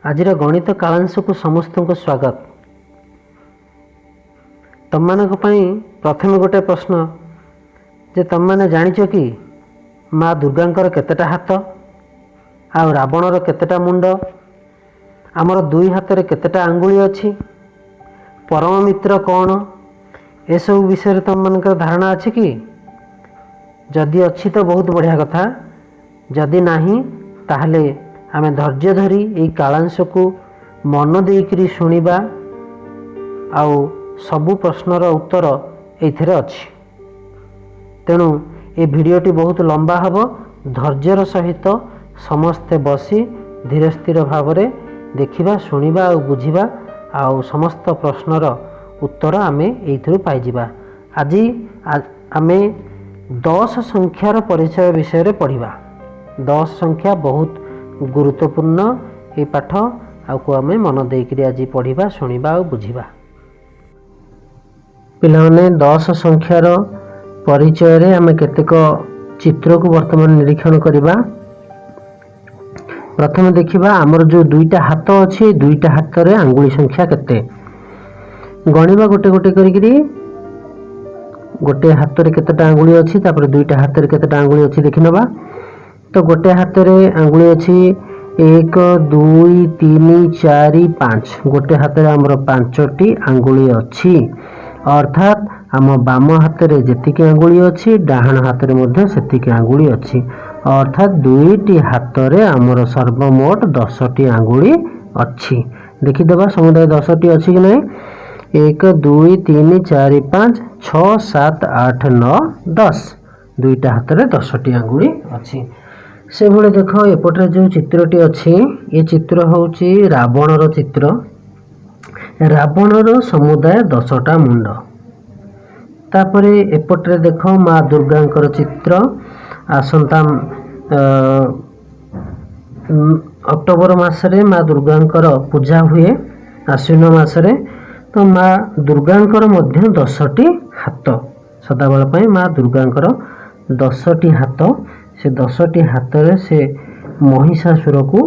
आजिर गणित कालांश को समस्त को स्वागत। तुम मान प्रथम गोटे प्रश्न जे तुम मैंने जानिच कि माँ दुर्गांकर केतेटा हाथ आ रावणर केतेटा मुंड, आमर दुई हाथ रे केतेटा आंगुली अच्छी, परम मित्र कौन, ए सब विषय तुम मानकर धारणा अच्छी कि? जदि अच्छी तो बहुत बढ़िया कथा, जदि नहीं ताहले आमे धैर्य धरी ये कालांश को मन देकरी शुणिबा आउ सबु प्रश्नर उत्तर एथिरे अच्छी। तेणु ये भिडियोटी बहुत लंबा हब, धैर्यर सहित समस्ते बसी धीरे स्थिर भाव में देखिबा, शुणिबा और बुझिबा आउ समस्त प्रश्नर उत्तर आमे एथिरु पाइजिबा। आज आमे 10 संख्यार परिचय विषय रे पढ़िबा। 10 संख्या बहुत गुरुत्वपूर्ण ये पाठ आपको आम मन देकरी आज पढ़ा, शुणा और बुझा। पिलाने 10 संख्यार परिचय रे आम केतेक चित्र को वर्तमान निरीक्षण करवा। प्रथम देखिबा आमर जो दुईटा हाथ अच्छी, दुईटा हाथ रे आंगुली संख्या केते गणिबा गोटे गोटे करी। गोटे हाथ रे केतेटा आंगुली अच्छी, तापर दुईटा हाथ रे केतेटा आंगुली अच्छी देखि नबा। तो गोटे हाथ रे आंगुली अच्छी 1 2 3 4 5, गोटे हाथ रे हमर 5टी आंगुली अच्छी, अर्थात आम बाम हाथ रे जेतिकी आंगुली अच्छी डाहाण हाथ रे मध्ये सेतिकी आंगुली अच्छी, अर्थात दुईटी हाथ रे हमर सर्वमोट 10टी आंगुली अच्छी। देखिदेबा समुदाय 10टी अच्छी कि नहीं। 1 2 3 4 5 6 7 8 9 10, दुईटा हाथ रे 10टी आंगुली अच्छी। से भले देख एपटे जो चित्रटी अच्छी, ये चित्र होची रावणर चित्र। रावणर समुदाय 10टा मुंड। तापरे एपटे देख माँ दुर्गांकर चित्र। आसंता अक्टोबर मासरे माँ दुर्गांकर पूजा हुए, आश्विन मासरे। तो माँ दुर्गांकर मध्य 10टी हाथ, सदाबेला पई माँ दुर्गांकर 10टी हाथ। से 10टी हाथ रे से महिषासुर को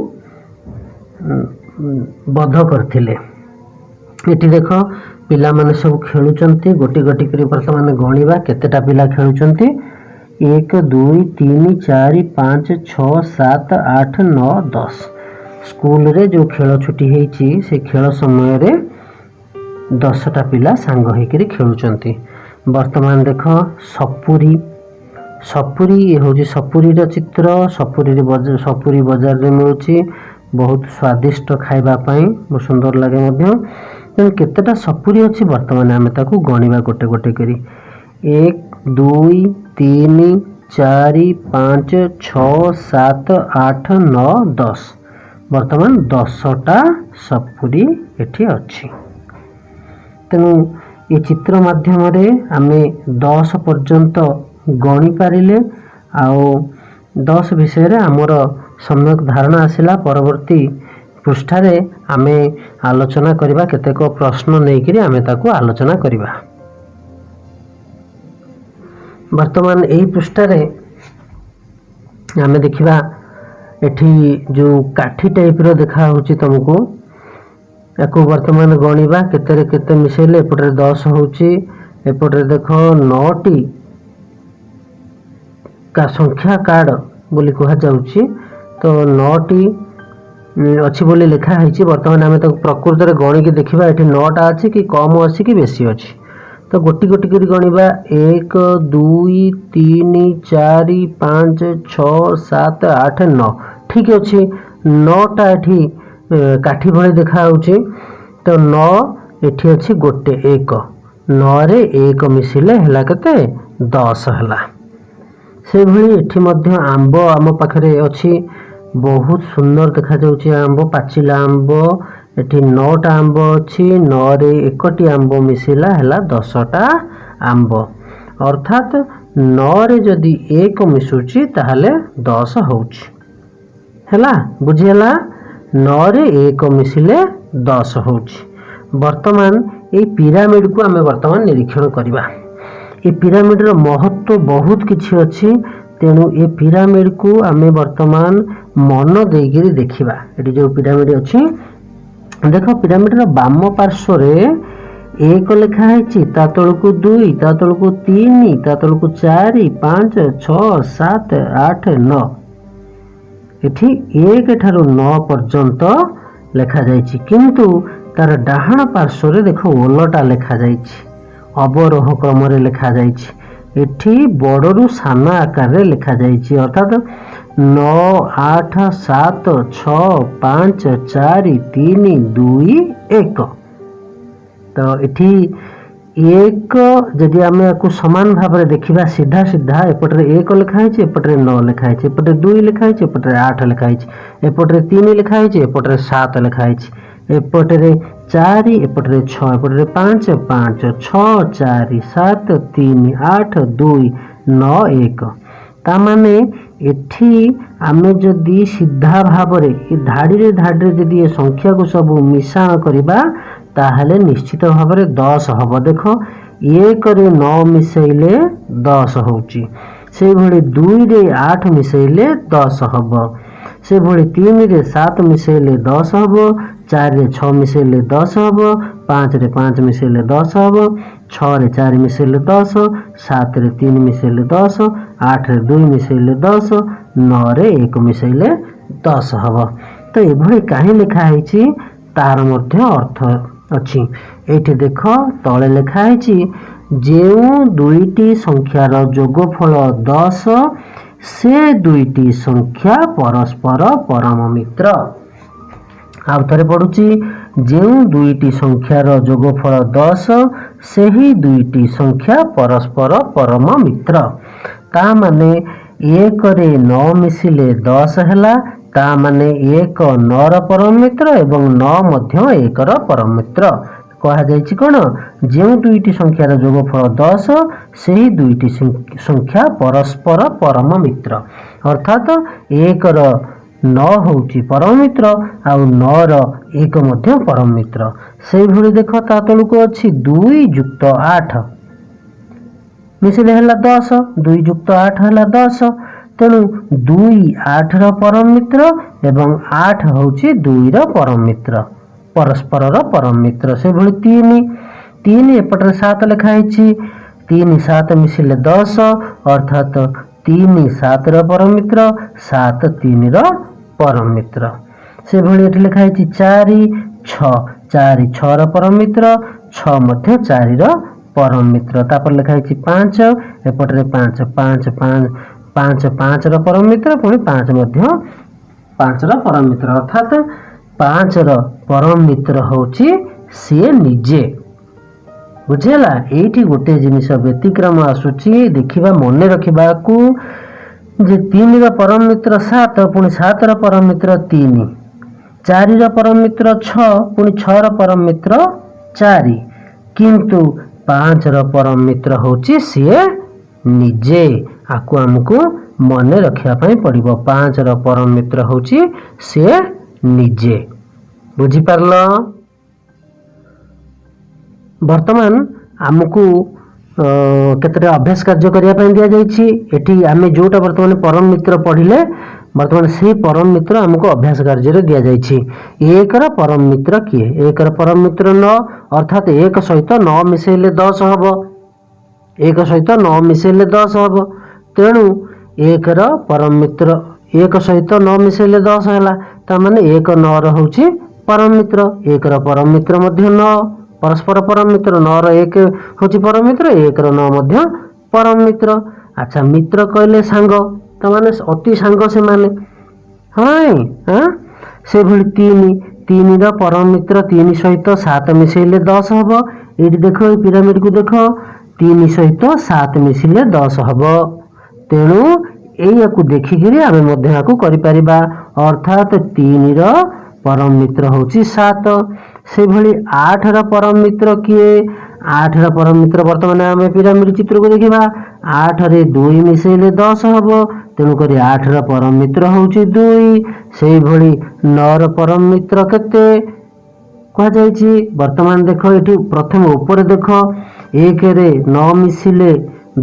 बध करथिले। एटी देख पिला माने सब खेलुचंती, गोटी गोटी करी वर्तमान गणिबा केतेटा पिला खेलुचंती। 1 2 3 4 5 6 7 8 9 10। स्कूल रे जो खेल छुट्टी हेची से खेल समय रे 10टा पिला सांग हेकरी खेलुचंती। वर्तमान देख सपुरी, सपुरी ये हूँ सपुरी चित्र। सपुरी बजार रे मिलूची, बहुत स्वादिष्ट खाइबा पाई, बहुत सुंदर लगे मध्य। तेणु केतेटा सपुरी अच्छी वर्तमान आम ताकू गणिबा गोटे गोटे करी। 1 2 3 4 5 6 7 8 9 10, वर्तमान 10टा सपुरी एठी अच्छी। तेणु ये चित्र माध्यम रे आमे 10 पर्यंत गणी पारिले आउ 10 विषय रे आमर सम्यक धारणा आसिला। परवर्ती पृष्ठारे आमे आलोचना करिबा, केतेक प्रश्न नेइकरी आमे ताकू आलोचना करिबा। वर्तमान एही पृष्ठारे आमे देखिबा एठी जो काठी टाइप रो देखा होची तुमको, याको वर्तमान गणिबा केते रे केते मिसेले। एपटे 10 होची, एपटे देखो 9टी का संख्या कार्ड बोली कहा जाउची। तो 9टी अच्छी बोली लिखा है। वर्तमान आम तो प्रकृत में गणी की देखा ये 9टा अच्छी कि कम अच्छी कि बेसी अच्छी। तो गोटी गोटी कर गणिबा 1 2 3 4 5 6 7 8 9, ठीक अच्छे। 9टा एठी काठी भली देखा होची। तो 9 एठी अच्छी गोटे 1, 9 रे 1 मिसिले हला केते 10 हला। से भली एठी मध्य आंब आम पाखरे अच्छी, बहुत सुंदर देखा जाउची आंब, पाचिला आंब। एठी 9टा आंब अच्छी, 9 रे 1टी आंब मिसिला हला 10टा आंब, अर्थात 9 रे जदि 1 मिसुची ताहले 10 होउची हला, बुझियला। 9 रे 1 मिसिले 10 होउची। वर्तमान ए पिरामिड को आमे वर्तमान निरीक्षण करिबा। ये पिरामिड रो महत्व बहुत किछि अछि। तेणु ये पिरामिड को आमे वर्तमान मन देकिरी देखिबा। एटी जो पिरामिड अछि देख पिरामिडर बाम पार्श्व एक लिखा है ता तलू 2 ता तलू 3 ता तलू 4 5 6 7 8 9 एठी 1 ठारू 9 पर्यंत लिखा जाइछि किंतु तार डाहाण पार्श्व देख ओलटा लिखा जाइछि अवरोह क्रम रे लिखा जाइछि एठी बड़रू सान आकार रे लिखा जाइछि अर्थात 9 8 7 6 5 4 3 2 1 तो एठी एक जदि आम या समान भाव में देखा सीधा सीधा एपटे 1 लिखाई एपटे 9 लिखाई एपटे 2 लिखाई एपटे 8 लिखाई एपटे 3 लिखाई एपटे 7 लिखाई एपटे 4 एपटे 6 एपटे 5 5 6 4 7 3 8 2 9 1 तामाने एठी आमे जदि सीधा भाव में धाड़ी धाड़ी जदि ये संख्या को सब मिश्रण करबा ताहले निश्चित भाव में 10 हम देख 1 रे 9 मिसेले 10 होची से भली 2 रे 8 मिसेले 10 हम से भली 3 रे 7 मिसेले 10 हम 4 रे 6 मिसेले 10 हम 5 रे 5 मिसेले 10 हम 6 रे 4 मिसेले 10 7 रे 3 मिसेले 10 8 रे 2 मिसेले 10 9 रे 1 मिसेले 10 हम तो एभली काहे लिखा है तार मध्य अर्थ अच्छी एठी देख तले लिखा है जो दुईटी संख्यार जोगफल 10 से दुईटी संख्या परस्पर परम मित्र आउ थे पड़ुची जो दुईटी संख्यार जोगफल 10 से ही दुईटी संख्या परस्पर परम मित्र ता माने 1 रे 9 मिसिले 10 हैला ता माने 1 9 र परम मित्र एवं 9 मध्य 1 र परम मित्र कहा जाइछि कोन जे दुईटी संख्यार जोगफल 10 सेही दुईटी संख्या परस्पर परम मित्र अर्थात 1 र 9 होउची परम मित्र आउ 9 र 1 मध्य परम मित्र सेही भली देख ता तलुको अछि 2 युक्त 8 मिसिले हला 10 2 युक्त 8 हला 10 तेणु 2 8 र परम मित्र एवं 8 होउची 2 र परम मित्र परस्पर र परम मित्र से भली 3 एपटे 7 लिखा है 3 7 मिसिले 10 अर्थात 3 7 र परम मित्र 7 3 र परम मित्र से भली एठी लिखा है 4 6 4 6 र परम मित्र 6 मध्य 4 र परम मित्र तापर लिखा है 5 एपटे 5 5 5 5 5 र परम मित्र पुणी 5 मध्य 5 र परम मित्र अर्थात 5 र परम मित्र होची से निजे बुझेला एठी गोटे जिनिस व्यतिक्रम आसुची देखिबा मन रखिबा को जे 3 र परम मित्र 7 पुणी 7 र परम मित्र 3 4 र परम मित्र 6 पुणी 6 र परम मित्र 4 किंतु 5 र परम मित्र होची से निजे आकु हमको मन रखिया पई पड़िबो 5 र परम मित्र होची से निजे बुझी पारलो वर्तमान हमको केतटा अभ्यास कार्य करिया पई दिया जाईछि एठी आमे जोटा वर्तमान परम मित्र पढ़िले वर्तमान से परम मित्र हमको अभ्यास कार्य रे दिया जाईछि 1 र परम मित्र किए 1 र परम मित्र 9 अर्थात 1 सहित 9 मिसेले 10 हबो 1 सहित 9 मिसेले 10 हबो तेणु 1 र परम मित्र 1 सहित 9 मिसेले 10 हैला ता माने 1 9 र होउची परम मित्र 1 र परम मित्र मध्य 9 परस्पर परम मित्र 9 र 1 होउची परम मित्र 1 र 9 मध्य परम मित्र अच्छा मित्र कहले सांग ता माने अति सांग से माने हाय हां से भली 3 र परम मित्र 3 सहित 7 मिसेले 10 हबो एठी देखो पिरामिड को देखो 3 सहित 7 मिसिले 10 हबो तेणु एया को देखिकिरी आमे मध्य याकू करि परिबा अर्थात 3 र परम मित्र होची 7 से भली 8 र परम मित्र किए 8 र परम मित्र वर्तमान आमे पिरामिड चित्र को देखिबा 8 रे 2 मिसेले 10 हबो तेणु करी 8 र परम मित्र होची 2 से भली 9 र परम मित्र केते कह जायछि वर्तमान देखो एठी प्रथम ऊपर देखो 1 रे 9 मिसिले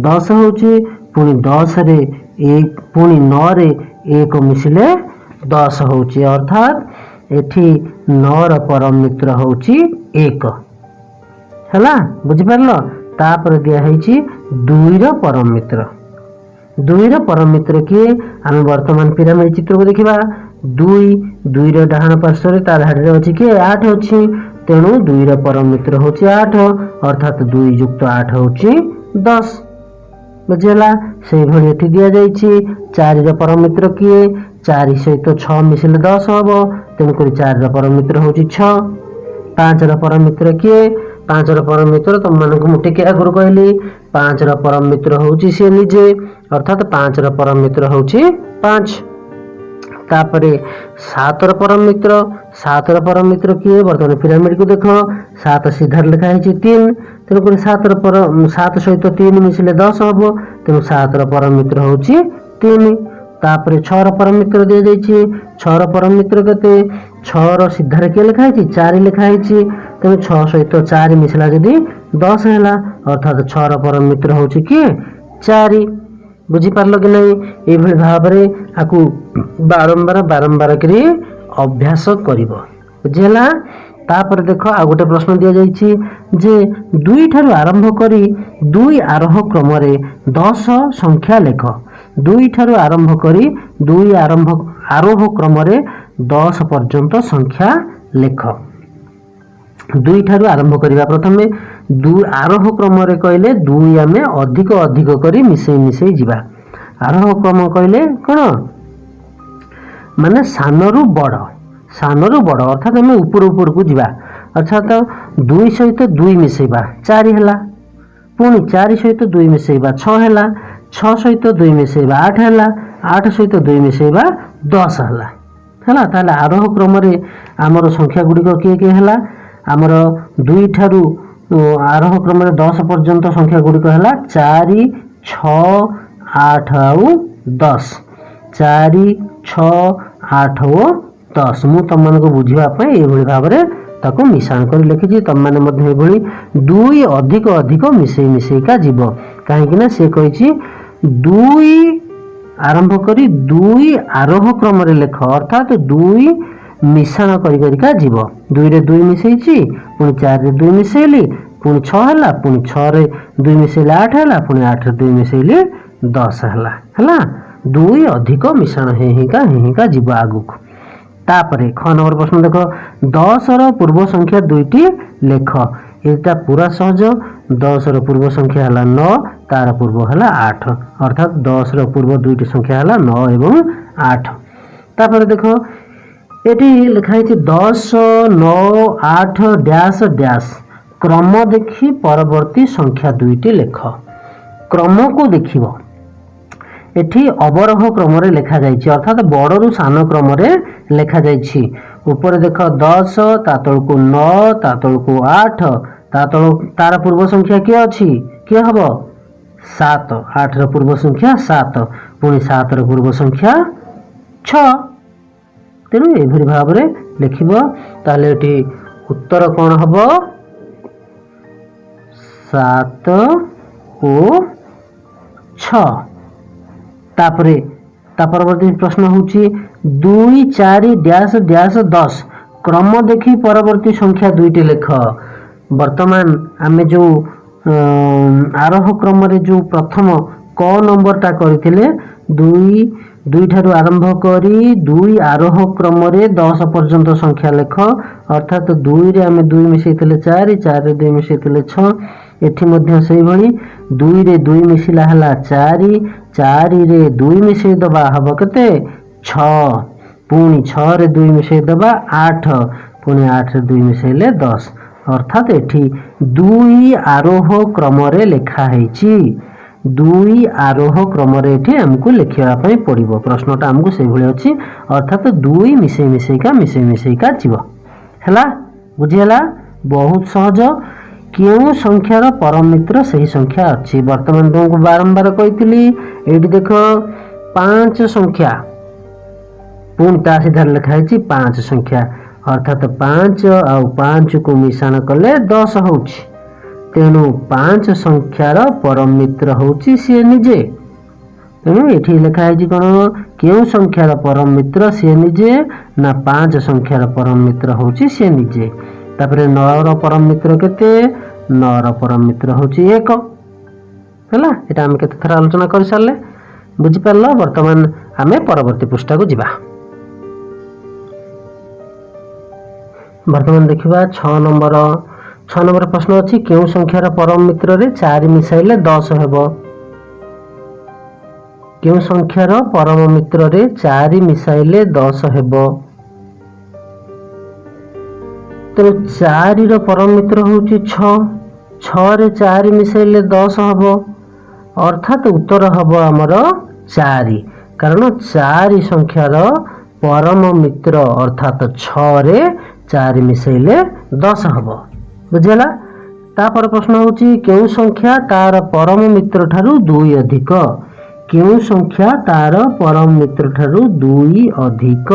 10 होची पुनी 10 रे 1 पुनी 9 रे 1 मिसिले 10 होची अर्थात एठी 9 ର परम मित्र होची 1 हैला बुझी परलो। तापर दिया हेची 2 ର परम मित्र 2 ର परम मित्र किए आम वर्तमान पिरामिड चित्र को देखिबा 2 ର डाहाण पार्श्व रे ता धाडी रे अछि कि 8 अछि तेणु 2 ର परम मित्र होची 8 अर्थात 2 युक्त 8 होची 10 बुझेला। से भली एठी दिया जाईची 4 ର परम मित्र किए 4 सहित 6 मिसिले 10 हबो तेणु करी 4 ର परम मित्र होची 6। 5 ର परम मित्र किए 5 ର परम मित्र तुम मानक मु टिके आगुर कहली 5 ର परम मित्र होची से निजे अर्थात 5 ର परम मित्र होची 5। तापरे 7 ର परम मित्र 7 ର परम मित्र किए वर्तमान पिरामिड को देखो 7 सीधा लिखा है 3 तेणु कर 7 सहित 3 मिसिले 10 हबो तेणु 7 ର परम मित्र होची 3। तापरे 6 ର परम मित्र दिया जाईची 6 ର परम मित्र केते 6 ର सीधा रे के लिखा है 4 लिखा है तेणु 6 सहित 4 मिसिला जदी 10 हैला अर्थात 6 ର परम मित्र होची कि 4 बुझी पारलो कि नहीं। ए भली भाबरे आकु बारंबार बारंबार करी अभ्यास करिवो बुझेला। तापर देखो आ गोटे प्रश्न दिया जाईची जे 2 ठारू आरंभ करी 2 आरोह क्रम रे 10 संख्या लेख 2 ठारू आरंभ करी 2 आरोह क्रम रे 10 पर्यंत संख्या लेख 2 ठारू आरंभ करिवा प्रथमे 2 आरोह क्रम रे कहले 2 आमे अधिक अधिक करी मिसई जिबा आरोह क्रम कहले कोन माने सानरू बड़ अर्थात आमे ऊपर को जिबा अर्थात 2 सहित 2 मिसैबा 4 हैला पुणी 4 सहित 2 मिसैबा 6 हैला 6 सहित 2 मिसैबा 8 हैला 8 सहित 2 मिसैबा 10 हैला ताले आरोह क्रम रे हमर संख्या गुडी को के हैला आमर 2 ठारू आरोह क्रम 10 पर्यंत संख्या गुड़िक है 4 6 8 आउ 10 4 6 8 और 10 मु तुम मान को बुझापी ये भाव में ताको मिश्रण कर लिखी तुम मैंने 2 अधिक अधिक मिसेका जीव कहीं से कही 2 आरंभ करी 2 आरोह क्रम लेख अर्थात 2 मिश्रण करिका जीव 2 रे 2 मिसैची पुणी 4 रे 2 मिसैली पुणी 6 हैला पुणी 6 रे 2 मिसैले 8 हैला पुणी 8 रे 2 मिसैले 10 हैला 2 अधिक मिश्रण हेहिका जीव आगुक। तापरे ख नंबर प्रश्न देखो 10 रो पूर्व संख्या 2टी लेख एटा पूरा सहज 10 रो पूर्व संख्या हैला 9 तार पूर्व हैला 8 अर्थात 10 रो पूर्व 2टी संख्या हैला 9 एवं 8। तापरे देखो एटी लिखाई 10 9 8 डैश डैश क्रम देखी परवर्ती संख्या 2टी लेख क्रम को देखिबो एठी अवरोह क्रम रे लिखा जाइछि अर्थात बड़रू सान क्रम रे लिखा जाइछि ऊपर देख 10 ता तळकु 9 ता तळकु 8 तार पूर्व संख्या के अछि के हबो 7 8 रो पूर्व संख्या 7 पुणी 7 रो पूर्व संख्या 6 तेणु एभली भाव में लिखिबो ताले एटी उत्तर कोन हबो 7 और 6। तापरे ता परवर्ती प्रश्न होची 2 4 डैश डैश 10 क्रम देखी परवर्ती संख्या 2टी लेख वर्तमान आमे जो आरोह क्रम रे जो प्रथम क नंबर टा करथिले 2 ठारू आरंभ करी 2 आरोह क्रम रे 10 पर्यंत संख्या लेख अर्थात 2 रे आमे 2 मिसैथिले 4 4 रे 2 मिसैथिले 6 एठी मध्य सेही भली 2 रे 2 मिसिला हला 4 4 रे 2 मिसै दबा हबो केते 6 पुणी 6 रे 2 मिसै दबा 8 पुणी 8 रे 2 मिसैले 10 अर्थात एठी 2 आरोह क्रम रे लेखा हैछि 2 आरोह क्रम रे एठी हमकु लिखिया पई पड़िबो प्रश्नटा हमकु सेही भली अछि अर्थात 2 मिसैका जीव हैला बुझियला बहुत सहज क्यों संख्यार परम मित्र सही संख्या अच्छी वर्तमान तुमको बारंबार कही ये देख 5 संख्या पुणी ता सीधा लिखा है 5 संख्या अर्थात 5 आउ 5 को मिश्रण कले 10 होची तेणु 5 संख्यार परम मित्र होची सी निजे तेणु ये लिखाई कौन क्यों संख्यार परम मित्र सी निजे ना 5 संख्यार परम मित्र हूँ सी निजे। तापर 9 परम मित्र केते 9 परम मित्र हूँ 1 है। यहाँ आम केते थर आलोचना कर सारे बुझिपार। बर्तमान आम परवर्ती पृष्ठा को जीवा। बर्तमान देखा 6 नंबर प्रश्न अच्छी क्यों संख्यार परम मित्र रे 4 मिसाइले 10 हेबो। क्यों संख्यार परम मित्र रे 4 मिसाइले 10 हेबो। तेणु 4 परम मित्र हूँ 6 रे 4 मिसाइले 10 हेबो अर्थात उत्तर हम आमर 4 कारण 4 संख्यार परम मित्र अर्थात 6 रे 4 मिसाइले 10 हेबो। बुझेला। तापर प्रश्न हूँ क्यों संख्या तार परम मित्र ठारू 2 अधिक। क्यों संख्या तार परम मित्र ठारू 2 अधिक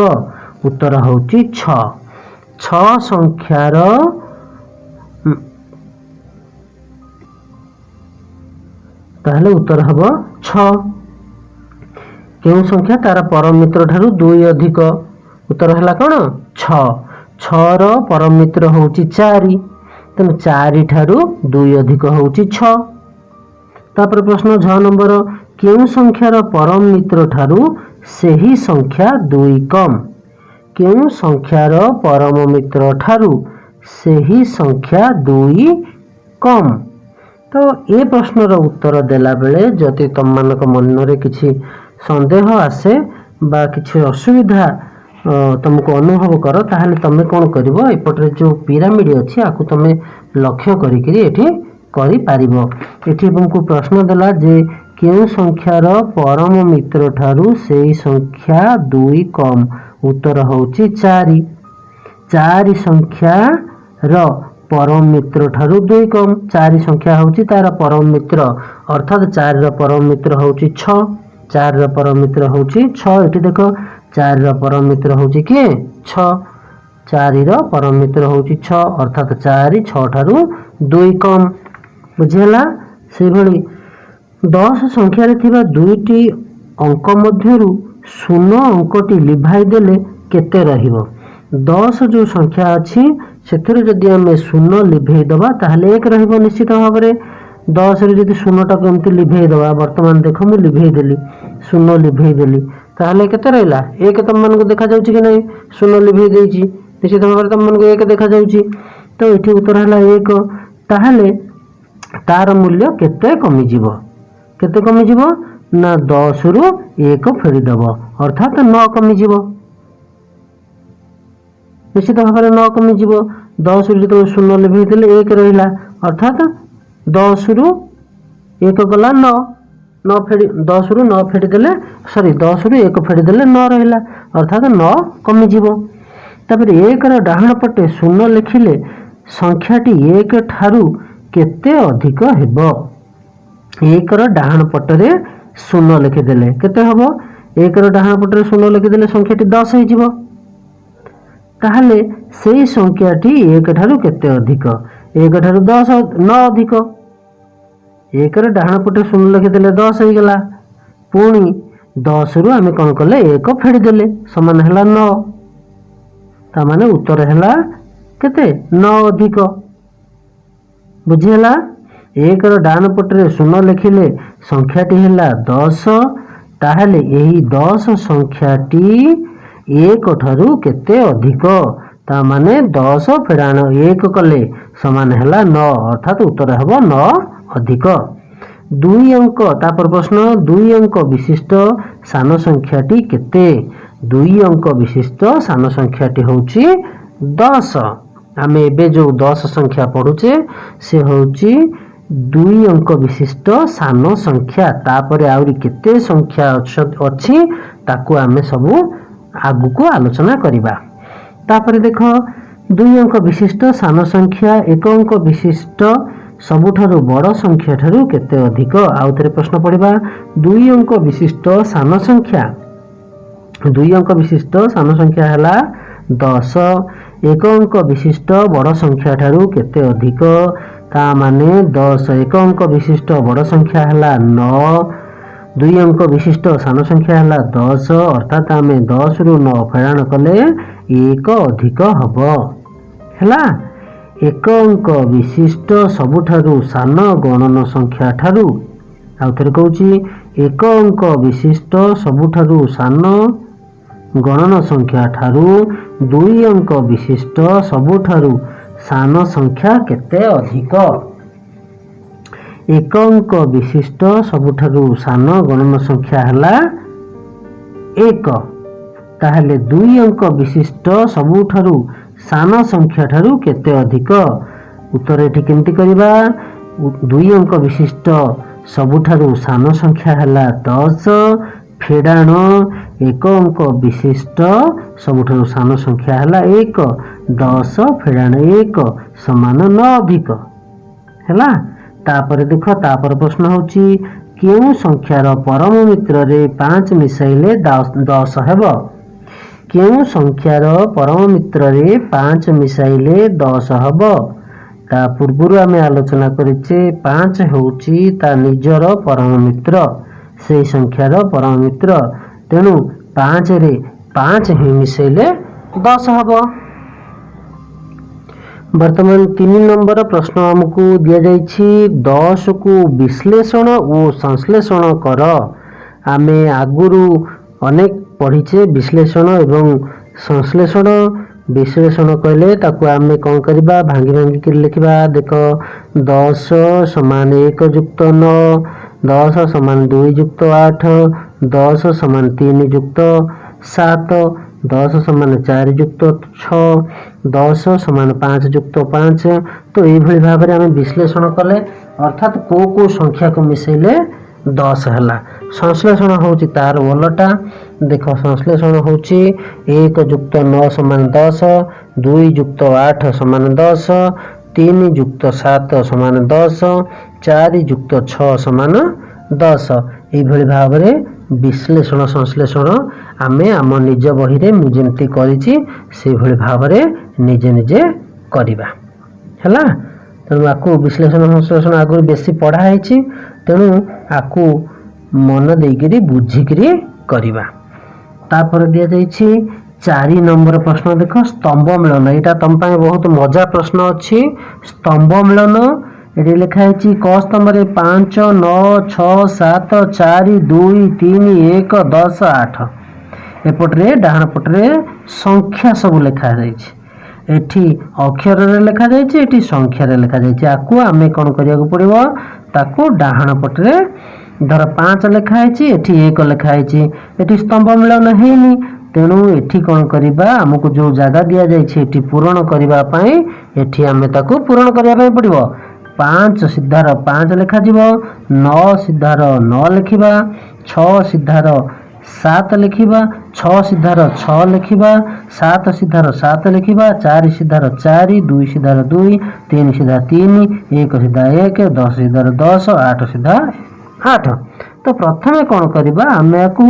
उत्तर होची 6 संख्यार ताहले उत्तर हबो 6। क्यों संख्या तार परम मित्र ठारू 2 अधिक उत्तर हला कोन 6 रो परम मित्र होची 4 तेणु 4 ठारू 2 अधिक होची 6। तापर प्रश्न 6 नंबर क्यों संख्यार परम मित्र ठारू सेही संख्या 2 कम। क्यों संख्यार परम मित्र ठारू सेही संख्या 2 कम। तो ये प्रश्नर उत्तर देला बेले जदि तुम मानक मनरे किछि संदेह आसे बा किछि असुविधा तुमको अनुभव कर ताहले तमे कोन करिवो एपटरे जो पिरामिड अछि आकु तमे लक्ष्य करिकरी एठी करि पारिबो। एठी तुमको प्रश्न देला जे क्यों संख्यार परम मित्र ठारू सेही संख्या 2 कम उत्तर होची 4 संख्या रो परम मित्र ठारू 2 कम 4 संख्या होची तार परम मित्र अर्थात 4 रो परम मित्र होची 6 4 रो परम मित्र होची 6 एठी देखो 4 रो परम मित्र होची के 6 4 रो परम मित्र होची 6 अर्थात 4 6 ठारू 2 कम। बुझेला। से भली 10 संख्यार थिबा 2टी अंक मध्यरु 0 अंकटी लिभाई देले केते रहिबो। 10 जो संख्या अछि सेथिरे जदि आमे 0 लिभेई दबा ताहले 1 रहिबो निश्चित भाव रे। 10 रे जदि 0 टा केमति लिभेई दबा वर्तमान देखो मु लिभेई देली 0 लिभेई देली ताहले केते रहला 1 तम मन को देखा जाउची कि नहीं 0 लिभेई देइची निश्चित भाव रे तम मन को 1 देखा जाउची। तो एठी उत्तर हला 1 ताहले तार मूल्य केते कमी जीवो केते कमी जीवो ना 10 रु 1 फेरी दबो अर्थात 9 कमी जीवो निश्चित भाव में 9 कमी जीवो। 10 रु जो 0 लिभेई देले 1 रहिला अर्थात 10 रु 1 गला 9 फेरी 10 रु 9 फेरी देले 10 रु 1 फेरी देले 9 रहिला अर्थात 9 कमी जीवो। तापर 1 रो डाहण पटे 0 लिखिले संख्याटी 1 ठारू केते अधिक हेबो। 1 रो डाहण पटरे 0 लिखिदेले केते हबो 1 रो डाहण पटरे 0 लिखिदेले संख्याटी 10 हे जिवो ताहले सेही संख्याटी 1 ठारू केते अधिक 1 ठारू 10 9 अधिक 1 रो डाहण पटरे 0 लिखिदेले 10 हे गेला पुणी 10 रु आमे कोन कले 1 फेडी देले समान हला 9 ता माने उत्तर हला केते 9 अधिक। बुझेला। 1 रो डान पटरे 0 लिखिले संख्याटी हेला 10 ताहले एही 10 संख्याटी 1 ठारू केते अधिक ता माने 10 फेडाण 1 कले समान हेला 9 अर्थात उत्तर हेबो 9 अधिक। 2 अंक तापर प्रश्न 2 अंक विशिष्ट सान संख्याटी केते 2 अंक विशिष्ट सान संख्याटी होची 10। आमे एबे जो 10 संख्या पढुचे से होची 2 अंक विशिष्ट सान संख्या तापरे आउरी केते संख्या अछि ताकू आमे सबु आगु को आलोचना करिबा। तापरे देखो 2 अंक विशिष्ट सान संख्या 1 अंक विशिष्ट सबुठारु बड़ संख्या ठारु केते अधिक आउथरे प्रश्न पड़िबा 2 अंक विशिष्ट सान संख्या 2 अंक विशिष्ट सान संख्या हला 10 1 अंक विशिष्ट बड़ संख्या ठारु केते अधिक ता माने 10 1 अंक विशिष्ट बड़ संख्या हला 9 दुई अंक विशिष्ट सान संख्या है 10 अर्थात आम 10 रु 9 फेड़ाण कले 1 अधिक हम है। एक अंक विशिष्ट सबुठारु सान गणन संख्या ठारू आउ थे कहूँ एक अंक विशिष्ट सबुठारु सान गणन संख्या ठारू दुई अंक विशिष्ट सबुठारु सान संख्या केते अधिक। एक अंक विशिष्ट सबुठारु सान गणन संख्या है 1 ताहले दुई अंक विशिष्ट सबुठारु सान संख्या ठारू केते अधिक। उत्तर एठी केमती करिबा दुई अंक विशिष्ट सबुठारु सान संख्या है 10 फेड़ाण एक अंक विशिष्ट सबुठारु सान संख्या है 1 10 फेड़ाण 1 समान 9 अधिक है। तापर देख तापर प्रश्न होची केउ संख्यार परम मित्र रे 5 मिसाइले 10 हेब। केउ संख्यार परम मित्र रे 5 मिसाइले 10 हेब। ता पूर्व आम आलोचना करिचे 5 होची ता निजर परम मित्र से संख्यार परम मित्र तेणु 5 रे 5 ही मिसाइले 10 हेब। वर्तमान 3 नंबर प्रश्न आमको दिया जाइछि 10 को विश्लेषण और संश्लेषण कर। आमे आगुरु अनेक पढ़ीचे विश्लेषण एवं संश्लेषण। विश्लेषण कहले ताकू आमे कौन करबा भांगी भांगी कर लिखबा। देख 10 समान 1 जुक्त 9 10 समान 2 जुक्त 8 10 समान 3 जुक्त 7 10 समान 4 जुक्त 6 10 समान 5 जुक्त 5। तो ये भाव में आम विश्लेषण कले अर्थात को संख्या को मिसेले 10 है। संश्लेषण होची तार ओलटा। देख संश्लेषण होची 1 जुक्त 9 समान 10 2 जुक्त 8 समान 10 3 जुक्त 7 समान 10 4 जुक्त 6 समान 10। ये भाव में विश्लेषण संश्लेषण आमे आम निज बही रे मु जेमती करिछि से भली भाव में निजे निजे करिबा हैला। तेणु आकु विश्लेषण संश्लेषण आगु बेसी पढ़ा है तेणु आकु मन देकरी बुझिकरी करिबा। तापर दिया जाइछि 4 नंबर प्रश्न देख स्तंभ मिलन। यहाँ तुम बहुत मजा प्रश्न अच्छी। स्तंभ मिलन ये लिखाई क स्तंभ रे 5 9 6 7 4 2 3 1 10 8 एपटे डाहाण पटरे संख्या सब लिखा जाइए। एठी अक्षर रे लिखा जाइए एठी संख्या रे लिखा जाइए। आकु आमे कौन करिया पड़िबो ताकू डाहाण पटरे धर 5 लिखाई एठी 1 लिखाई एठी स्तंभ मिलन हेनी तेणु एठी कौन करिबा हमको जो जगह दिया जाइए एठी पूरण करिबा पई एठी आमे ताकू पूरण करिया पई पड़िबो। 5 सीधार 5 लिखा जीवो 9 सीधार 9 लिखिबा 6 सीधार 7 लिखिबा 6 सीधार 6 लिखिबा 7 सीधार 7 लिखिबा 4 सीधार 4 2 सीधार 2 3 सीधार 3 1 सीधा 1 10 सीधार 10 8 सीधा 8। तो प्रथमे कौन करबा आमे आकु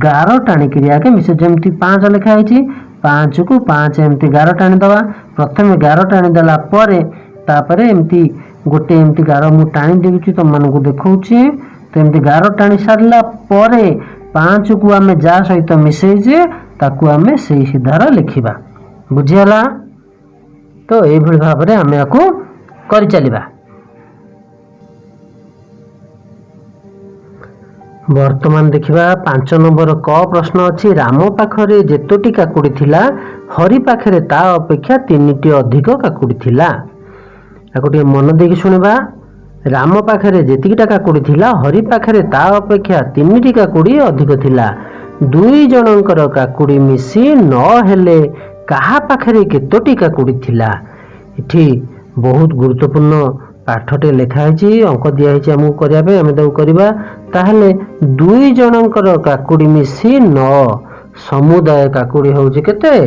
गार टाणी करिया के मिसे जेमती 5 लिखा है 5 को 5 एमती गार टाणी दवा। प्रथमे गार टाणी देला परे तापरे एमती गोटे एमती गार मु टाणी देउची तुम मानकु देखौची। तो एमती गार टाणी सारला परे 5 को आमे जा सहित मिसेजे ताकू आमे सेही सीधार लिखिबा बुझियाला। तो एई भली भाव रे आमे आकु करि चलिबा। वर्तमान देखिबा 5 नंबर क प्रश्न अछि राम पाखरे जेतोटी काकुड़ी थिला हरि पाखरे ता अपेक्षा 3टी अधिक काकुड़ी थिला। आको मन देकी शुणा। राम पाखरे जेतिकीटा काकुड़ी थिला हरि पाखरे ता अपेक्षा 3टी काकुड़ी अधिक थिला। 2 जनकर काकुड़ी मिसी 9 हेले काहा पाखरे केतोटी काकुड़ी थिला। इठी बहुत गुरुत्वपूर्ण पाठटे लिखा है अंक दिखाई आमको करने आम करवा। ताहले 2 जनकर काकुड़ी मिसी 9 समुदाय काकुड़ी हूँ केते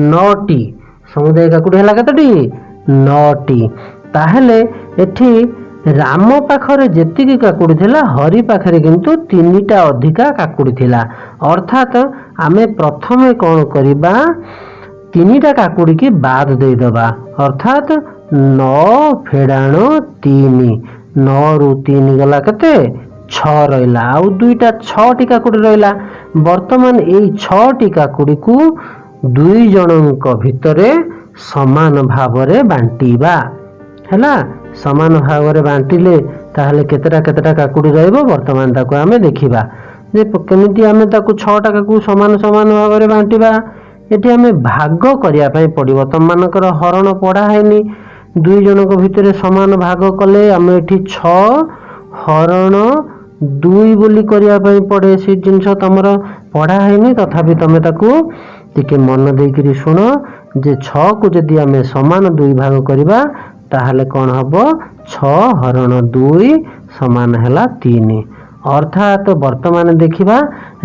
9टी समुदाय काकुड़ी है केतोटी 9टी। ताहले एठी राम पाखरे जेतिकी काकुड़ी थिला हरि पाखरे किंतु 3टा अधिका काकुड़ी थिला। अर्थात आमे प्रथमे कौन करिबा 3टा काकुड़ी की बाद दे दबा अर्थात 9 फेड़ाण 3 9 रु 3 गला केते छः रहा आउ दुईटा 6टी काकुड़ी रहा बर्तमान यही 6टी काकुड़ी को दुई जनक भितरे समान भाव में बांटिबा है समान भाव में बांटिले ताहले केतेटा काकुड़ी रहिबो बर्तमान ताको आमे देखिबा जे केमिति आमे ताको 6टा काकुड़ी समान समान भाव में बांटिबा एठी आमे भाग करिया पई पड़िबो तम मानकर हरण पढ़ा हैनी दुई जनक भितर समान भाग कले आम एठी 6 हरण 2 बोली करिया पई पड़े से जिनस तमर पढ़ा हैनी तथापि तमे ताकू टिके मन देकरी सुन जे 6 को जदि आमे समान 2 भाग करिबा ताहले कौन हबो 6 हरण 2 समान हैला 3 अर्थात वर्तमान देखिबा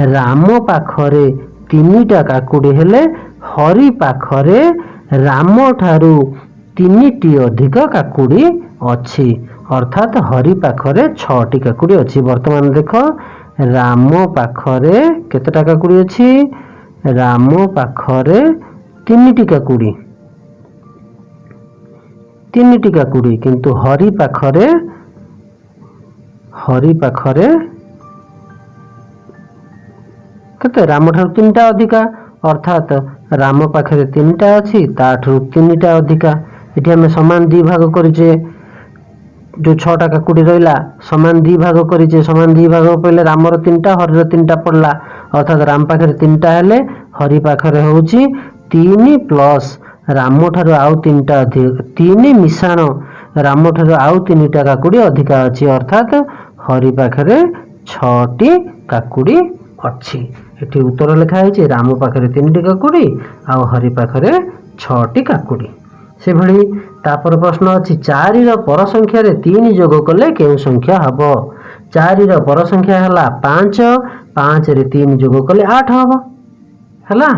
राम पाखरे 3टा काकुड़ी हेले हरि पाखरे राम ठारू 3टी अधिक काकुड़ी अच्छी अर्थात हरि पाखरे 6टी काकुड़ी अच्छी वर्तमान देख राम पाखरे केतेटा काकुड़ी अच्छी राम पाखरे 3टी काकुड़ी किंतु हरि पाखरे केते राम ठारू 3टा अधिका अर्थात राम पाखरे 3टा अच्छी ताठू 3टा अधिका ये आम समान 2 भाग करिचे जो 6टा काकुड़ी रहा समान 2 भाग करिचे समान 2 भाग पड़े रामर 3टा हरिर 3टा पड़ला अर्थात राम पाखरे 3टा हेले हरि पाखरे होउची 3 प्लस राम ठारू आउ 3टा अधिक 3 मिशाण राम ठारू आउ 3टा काकुड़ी अधिका अच्छी अर्थात हरि पाखरे 6टी काकुड़ी अच्छी एठी उत्तर लिखा है राम पाखरे 3टी काकुड़ी आउ हरि पाखरे 6टी काकुड़ी से भली तापर प्रश्न अच्छी 4 र पर संख्या रे 3 जोग कले केउ संख्या हबो 4 र पर संख्या हला 5 5 रे 3 जोग कले 8 हबो हला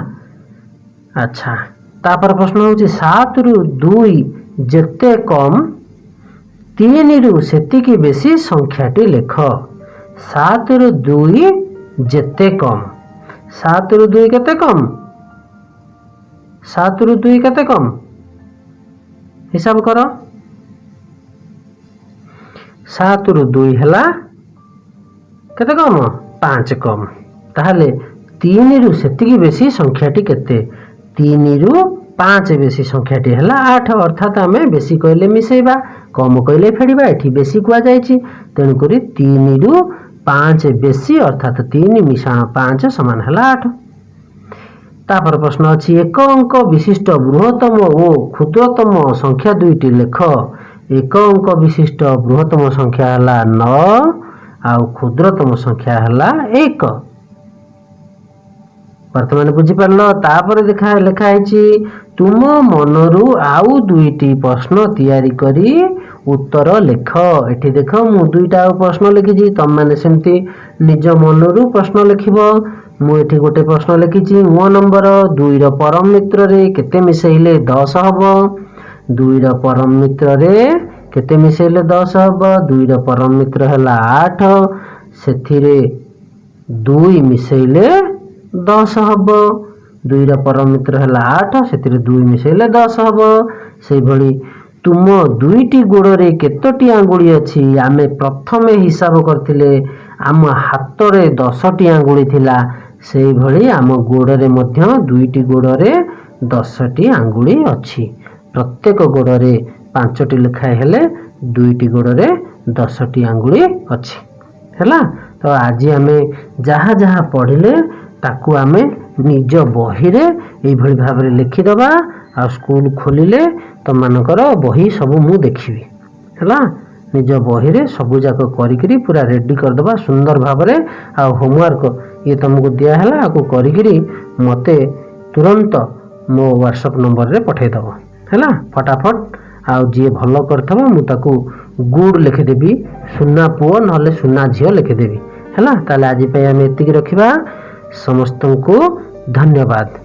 अच्छा तापर प्रश्न होची 7 रु 2 जेते कम 3 रु सेतिकी बेसी संख्याटी लेख 7 रु 2 जेते कम 7 रु 2 केते कम 7 रु 2 केते कम हिसाब कर 7 रु 2 हला केते कम 5 कम ताहले 3 रु सेतिकी बेसी संख्याटी केते 3 रु 5 बेसी संख्याटी हला 8 अर्थात आमे बेसी कहले मिसेबा कम कहले फेडिबा एठी बेसी कुआ जायछि तेनु करी 3 रु 5 बेसी अर्थात 3 मिशाण 5 समान हला 8 तापर प्रश्न अच्छी एक अंक विशिष्ट बृहत्तम और क्षुद्रतम संख्या 2टी लेख एक अंक विशिष्ट बृहत्तम संख्या हला 9 आउ क्षुद्रतम संख्या हला 1 वर्तमान बुझी पारलो तापर देखा लेखा है तुम मनरु आउ 2टी प्रश्न तैयारी करी उत्तर लेख एठी देख मु 2टा प्रश्न लिखी तुम मैंने सेमती निज मनरु प्रश्न लिखिबो मु एठी गोटे प्रश्न लिखी मो नंबर 2 र परम मित्र रे केते मिसेइले 10 हबो 2 र परम मित्र रे केते मिसेइले 10 हबो 2 र परम मित्र हला 8 सेथिरे 2 मिसेइले 10 हबो 2 र परम मित्र हला 8 सेथिरे 2 मिसेइले 10 हबो सेहि भली तुम 2टी गोड़ रे केतोटी आंगुली अछि आमे प्रथमे हिसाब करथिले आम हाथ रे 10टी आंगुली थिला सेहि भली आम गोड़ रे मध्य 2टी गोड़ रे 10टी आंगुली अछि प्रत्येक गोड़ रे 5टी लिखाए हेले 2टी गोड़ रे 10टी आंगुली अछि हैला तो आज आमे जहाँ जहाँ पढ़िले ताकू आमे निज बही रे एई भली भाव रे लिखि दबा आ स्कूल खोलिले तो मानकर बही सब मु देखिबी हैला निज बही रे सबु जाक करिकरी पूरा रेडी कर दबा सुंदर भाव रे आ होमवर्क ये तुमको दिया हैला आको करिकरी मते तुरंत मो व्हाट्सएप नंबर रे पठे दबो हैला फटाफट आ जे भलो करथबो मु ताकू गुड लिखि देबी सुन्ना पुओ नहले सुन्ना झियो लिखि देबी हैला ताले आज पे हम एतिकी रखिबा समस्त को धन्यवाद।